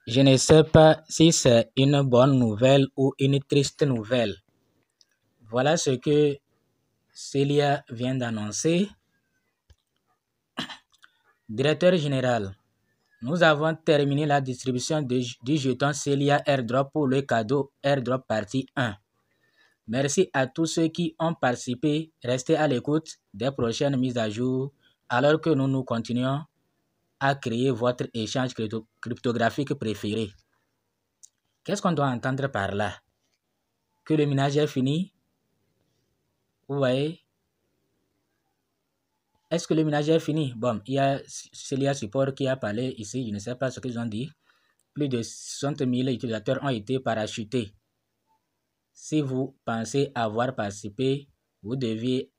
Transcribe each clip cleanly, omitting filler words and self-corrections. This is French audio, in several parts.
Je ne sais pas si c'est une bonne nouvelle ou une triste nouvelle. Voilà ce que Celia vient d'annoncer. Directeur général, nous avons terminé la distribution du jeton Celia Airdrop pour le cadeau Airdrop partie 1. Merci à tous ceux qui ont participé. Restez à l'écoute des prochaines mises à jour alors que nous continuons à créer votre échange cryptographique préféré. Qu'est-ce qu'on doit entendre par là? Que le minage est fini? Vous voyez? Est-ce que le minage est fini? Bon, il y a Celia Support qui a parlé ici, je ne sais pas ce qu'ils ont dit. Plus de 60 000 utilisateurs ont été parachutés. Si vous pensez avoir participé, vous devriez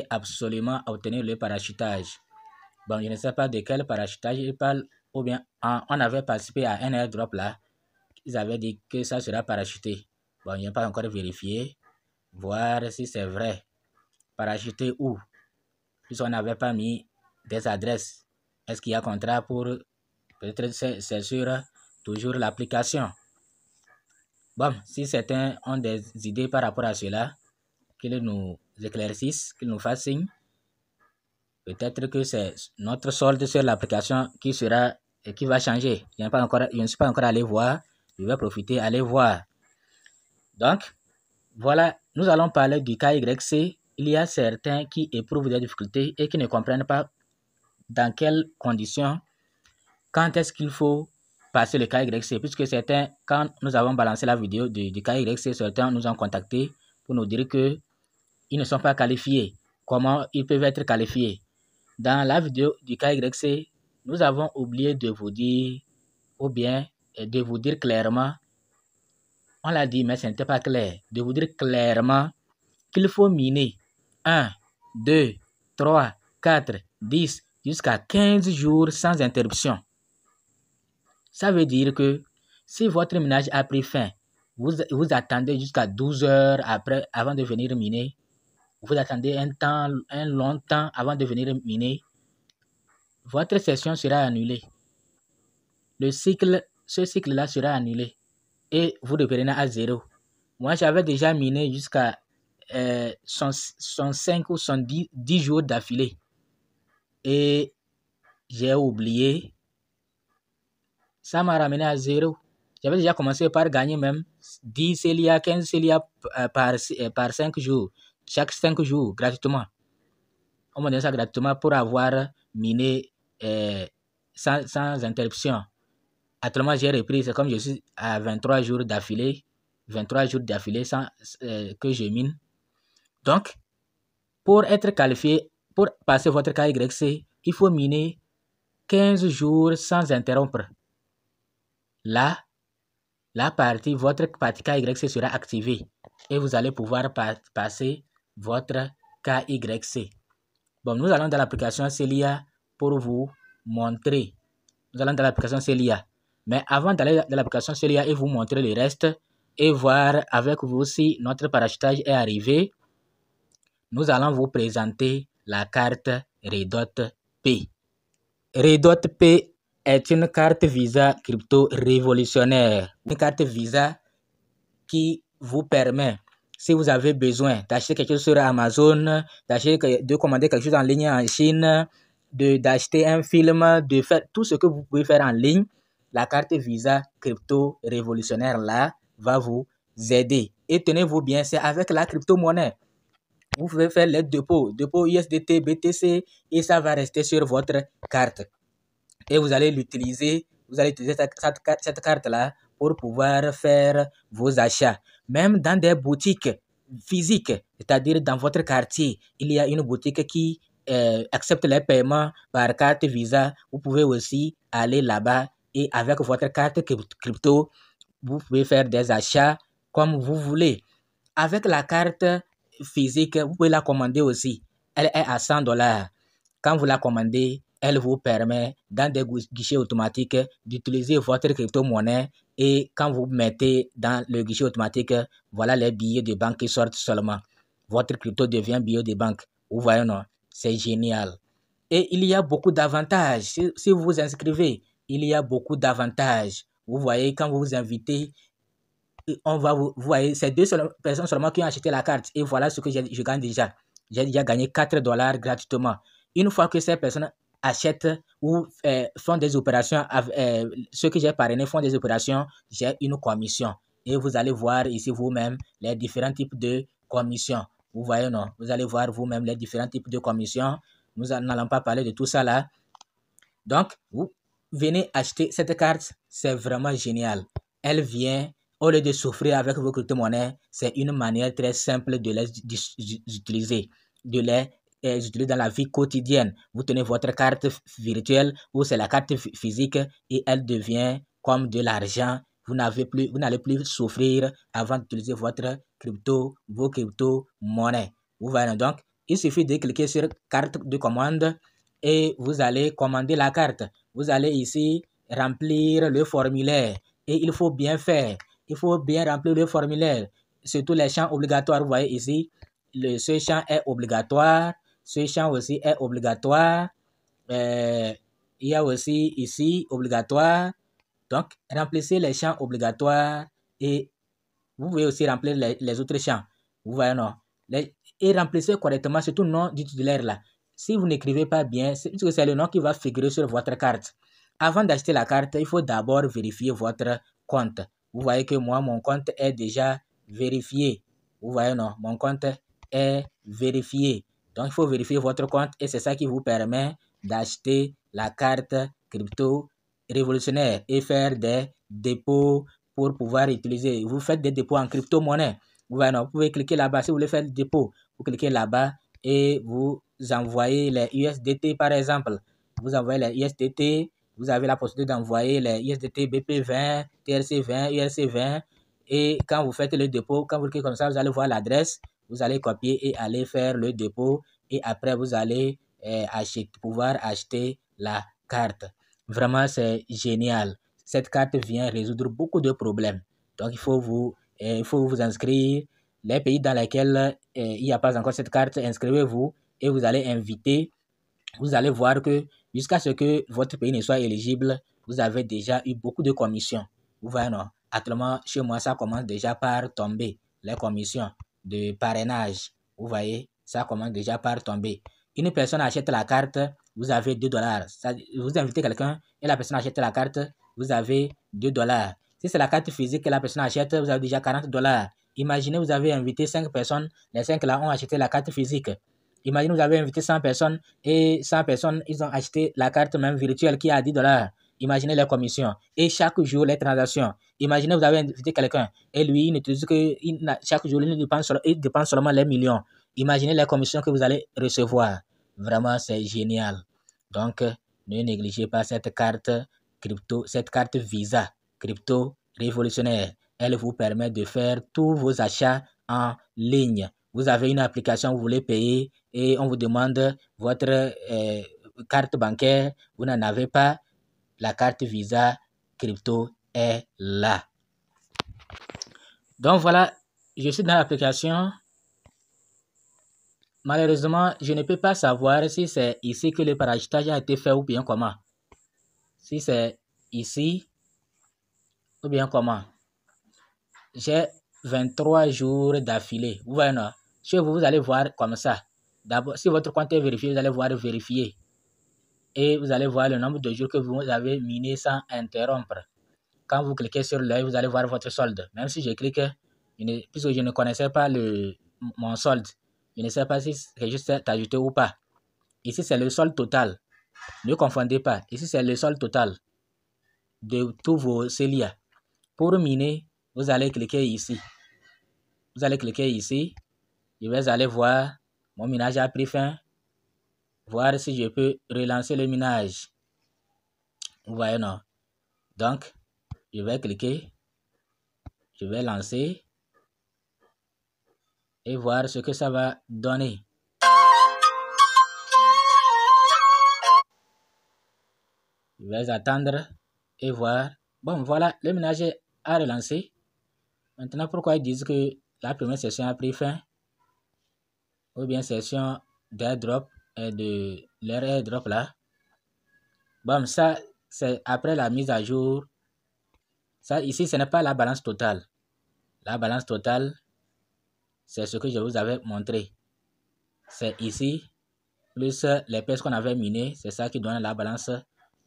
absolument obtenir le parachutage. Bon, je ne sais pas de quel parachutage il parle, ou bien on avait participé à un airdrop là. Ils avaient dit que ça sera parachuté. Bon, je n'ai pas encore vérifié, voir si c'est vrai. Parachuté où? Puisqu'on n'avait pas mis des adresses. Est-ce qu'il y a contrat pour... Peut-être c'est sur toujours l'application. Bon, si certains ont des idées par rapport à cela, qu'ils nous éclaircissent, qu'ils nous fassent signe. Peut-être que c'est notre solde sur l'application qui va changer. Je ne suis pas encore allé voir. Je vais profiter, aller voir. Donc, voilà, nous allons parler du KYC. Il y a certains qui éprouvent des difficultés et qui ne comprennent pas dans quelles conditions, quand est-ce qu'il faut passer le KYC. Puisque certains, quand nous avons balancé la vidéo du KYC, certains nous ont contactés pour nous dire qu'ils ne sont pas qualifiés. Comment ils peuvent être qualifiés? Dans la vidéo du KYC, nous avons oublié de vous dire, ou bien de vous dire clairement, on l'a dit mais ce n'était pas clair, de vous dire clairement qu'il faut miner 1, 2, 3, 4, 10, jusqu'à 15 jours sans interruption. Ça veut dire que si votre minage a pris fin, vous attendez jusqu'à 12 heures avant de venir miner, vous attendez un long temps avant de venir miner, votre session sera annulée. Ce cycle-là sera annulé et vous reprenez à zéro. Moi, j'avais déjà miné jusqu'à 105 ou 110 jours d'affilée et j'ai oublié. Ça m'a ramené à zéro. J'avais déjà commencé par gagner même 10 Celia, 15 Celia par 5 jours. Chaque 5 jours, gratuitement. On m'a donné ça gratuitement pour avoir miné sans interruption. Actuellement, j'ai repris, c'est comme je suis à 23 jours d'affilée. 23 jours d'affilée sans que je mine. Donc, pour être qualifié, pour passer votre KYC, il faut miner 15 jours sans interrompre. Là, votre partie KYC sera activée et vous allez pouvoir passer votre KYC. Bon, nous allons dans l'application Celia pour vous montrer. Nous allons dans l'application Celia. Mais avant d'aller dans l'application Celia et vous montrer le reste et voir avec vous si notre parachutage est arrivé, nous allons vous présenter la carte Redot P. Redot P est une carte Visa crypto révolutionnaire. Une carte Visa qui vous permet, si vous avez besoin d'acheter quelque chose sur Amazon, de commander quelque chose en ligne en Chine, d'acheter un film, de faire tout ce que vous pouvez faire en ligne, la carte Visa crypto révolutionnaire là va vous aider. Et tenez-vous bien, c'est avec la crypto-monnaie. Vous pouvez faire les dépôts USDT, BTC et ça va rester sur votre carte. Et vous allez utiliser cette carte-là pour pouvoir faire vos achats. Même dans des boutiques physiques, c'est-à-dire dans votre quartier, il y a une boutique qui accepte les paiements par carte Visa. Vous pouvez aussi aller là-bas et avec votre carte crypto, vous pouvez faire des achats comme vous voulez. Avec la carte physique, vous pouvez la commander aussi. Elle est à $100. Quand vous la commandez, elle vous permet dans des guichets automatiques d'utiliser votre crypto-monnaie et quand vous mettez dans le guichet automatique, voilà les billets de banque qui sortent seulement. Votre crypto devient billet de banque. Vous voyez, non? C'est génial. Et il y a beaucoup d'avantages si vous vous inscrivez. il y a beaucoup d'avantages. Vous voyez, quand vous vous invitez, vous voyez, c'est 2 personnes seulement qui ont acheté la carte. Et voilà ce que je gagne déjà. J'ai déjà gagné $4 gratuitement. Une fois que ces personnes achètent ou font des opérations, ceux que j'ai parrainés font des opérations, j'ai une commission. Et vous allez voir ici vous-même les différents types de commissions. Vous voyez, non? Vous allez voir vous-même les différents types de commissions. Nous n'allons pas parler de tout ça là. Donc, vous venez acheter cette carte, c'est vraiment génial. Elle vient, au lieu de souffrir avec vos crypto-monnaies, c'est une manière très simple de les utiliser, de les utiliser dans la vie quotidienne. Vous tenez votre carte virtuelle ou c'est la carte physique et elle devient comme de l'argent. Vous n'allez plus souffrir avant d'utiliser vos crypto-monnaies. Vous voyez donc, il suffit de cliquer sur carte de commande et vous allez commander la carte. Vous allez ici remplir le formulaire et il faut bien faire. Il faut bien remplir le formulaire. Surtout les champs obligatoires, vous voyez ici, ce champ est obligatoire. Ce champ aussi est obligatoire. Il y a aussi ici obligatoire. Donc, remplissez les champs obligatoires et vous pouvez aussi remplir les autres champs. Vous voyez, non? Et remplissez correctement, surtout le nom du titulaire là. Si vous n'écrivez pas bien, c'est le nom qui va figurer sur votre carte. Avant d'acheter la carte, il faut d'abord vérifier votre compte. Vous voyez que moi, mon compte est déjà vérifié. Vous voyez, non? Mon compte est vérifié. Donc, il faut vérifier votre compte et c'est ça qui vous permet d'acheter la carte crypto révolutionnaire et faire des dépôts pour pouvoir utiliser. Vous faites des dépôts en crypto-monnaie. Vous pouvez cliquer là-bas. Si vous voulez faire le dépôt, vous cliquez là-bas et vous envoyez les USDT par exemple. Vous envoyez les USDT. Vous avez la possibilité d'envoyer les USDT BP20, TRC20, USC20. Et quand vous faites le dépôt, quand vous cliquez comme ça, vous allez voir l'adresse. Vous allez copier et aller faire le dépôt. Et après, vous allez pouvoir acheter la carte. Vraiment, c'est génial. Cette carte vient résoudre beaucoup de problèmes. Donc, il faut vous inscrire. Les pays dans lesquels il n'y a pas encore cette carte, inscrivez-vous et vous allez inviter. Vous allez voir que jusqu'à ce que votre pays ne soit éligible, vous avez déjà eu beaucoup de commissions. Vous voyez, non? Actuellement, chez moi, ça commence déjà par tomber. Les commissions de parrainage. Vous voyez, ça commence déjà par tomber. Une personne achète la carte, vous avez $2. Vous invitez quelqu'un et la personne achète la carte, vous avez $2. Si c'est la carte physique que la personne achète, vous avez déjà $40. Imaginez, vous avez invité 5 personnes, les 5 là ont acheté la carte physique. Imaginez, vous avez invité 100 personnes et 100 personnes, ils ont acheté la carte même virtuelle qui est à $10. Imaginez les commissions et chaque jour les transactions. Imaginez, vous avez invité quelqu'un et lui, il n'utilise que chaque jour, il dépense seulement les millions. Imaginez les commissions que vous allez recevoir. Vraiment, c'est génial. Donc, ne négligez pas cette carte crypto, cette carte Visa crypto révolutionnaire. Elle vous permet de faire tous vos achats en ligne. Vous avez une application, vous voulez payer et on vous demande votre carte bancaire. Vous n'en avez pas. La carte Visa crypto est là. Donc voilà, je suis dans l'application. Malheureusement, je ne peux pas savoir si c'est ici que le parachutage a été fait ou bien comment. Si c'est ici ou bien comment. J'ai 23 jours d'affilée. Vous voyez, non? Chez vous, vous allez voir comme ça. D'abord, si votre compte est vérifié, vous allez voir vérifier. Et vous allez voir le nombre de jours que vous avez miné sans interrompre. Quand vous cliquez sur l'œil, vous allez voir votre solde. Même si je clique, puisque je ne connaissais pas mon solde, je ne sais pas si c'est juste ajouté ou pas. Ici, c'est le solde total. Ne confondez pas. Ici, c'est le solde total de tous vos CELIA. Pour miner, vous allez cliquer ici. Vous allez cliquer ici. Je vais aller voir. Mon minage a pris fin. Voir si je peux relancer le minage. Vous voyez, non? Donc, je vais cliquer. Je vais lancer. Et voir ce que ça va donner. Je vais attendre et voir. Bon, voilà, le minage a relancé. Maintenant, pourquoi ils disent que la première session a pris fin? Ou bien session d'airdrop et de leur airdrop là. Bon, ça, c'est après la mise à jour. Ça, ici, ce n'est pas la balance totale. La balance totale, c'est ce que je vous avais montré. C'est ici, plus les pièces qu'on avait minées, c'est ça qui donne la balance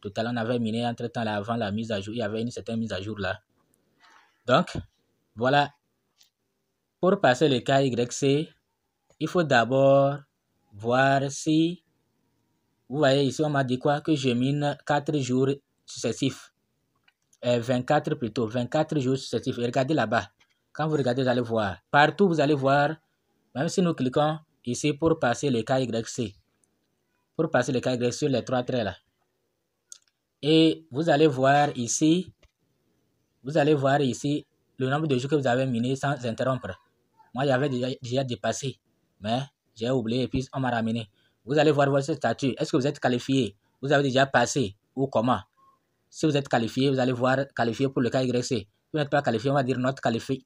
totale. On avait miné entre-temps là, avant la mise à jour. Il y avait une certaine mise à jour là. Donc, voilà. Pour passer le KYC, il faut d'abord voir si, vous voyez ici, on m'a dit quoi? Que je mine 4 jours successifs. 24 plutôt, 24 jours successifs. Et regardez là-bas. Quand vous regardez, vous allez voir. Partout, vous allez voir, même si nous cliquons ici pour passer le KYC. Pour passer le KYC sur les 3 traits là. Et vous allez voir ici, le nombre de jours que vous avez miné sans interrompre. Moi, j'avais déjà dépassé, mais j'ai oublié et puis on m'a ramené. Vous allez voir votre statut. Est-ce que vous êtes qualifié? Vous avez déjà passé ou comment? Si vous êtes qualifié, vous allez voir qualifié pour le KYC. Si vous n'êtes pas qualifié, on va dire not qualifié.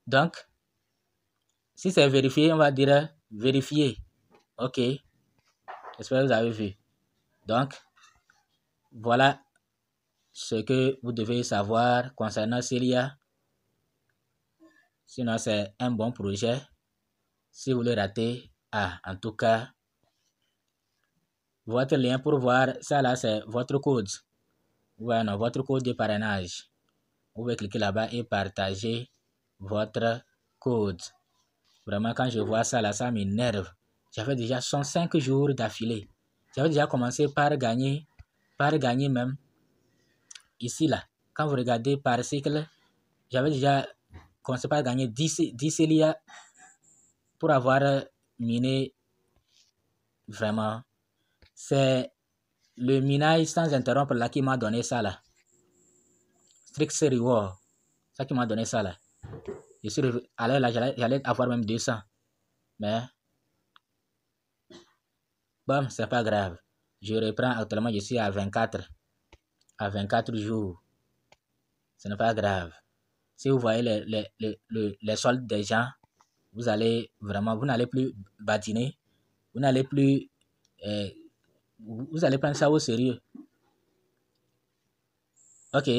Donc, si c'est vérifié, on va dire vérifié. OK. J'espère que vous avez vu. Donc, voilà ce que vous devez savoir concernant Celia. Sinon, c'est un bon projet. Si vous le ratez, en tout cas, votre lien pour voir ça là, c'est votre code. Voilà, votre code de parrainage. Vous pouvez cliquer là-bas et partager votre code. Vraiment, quand je vois ça là, ça m'énerve. J'avais déjà 105 jours d'affilée. J'avais déjà commencé par gagner même ici là. Quand vous regardez par cycle, j'avais déjà commencé par gagner 10 Celia pour avoir miné. Vraiment, c'est le minage sans interrompre là qui m'a donné ça là. Strict Reward, ça qui m'a donné ça là. Je suis alors là, j'allais avoir même 200. Mais bon, c'est pas grave. Je reprends actuellement, je suis à 24 jours. Ce n'est pas grave. Si vous voyez les soldes des gens, vous allez vraiment, vous n'allez plus badiner. Vous n'allez plus, vous allez prendre ça au sérieux. Ok.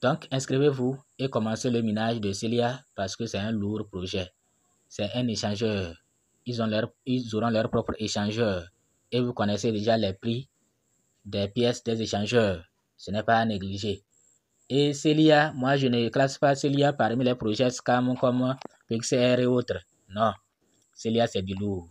Donc, inscrivez-vous et commencez le minage de Celia parce que c'est un lourd projet. C'est un échangeur. Ils auront leur propre échangeur. Et vous connaissez déjà les prix des pièces des échangeurs. Ce n'est pas à négliger. Et Celia, moi je ne classe pas Celia parmi les projets scam comme PixR et autres. Non, Celia c'est du lourd.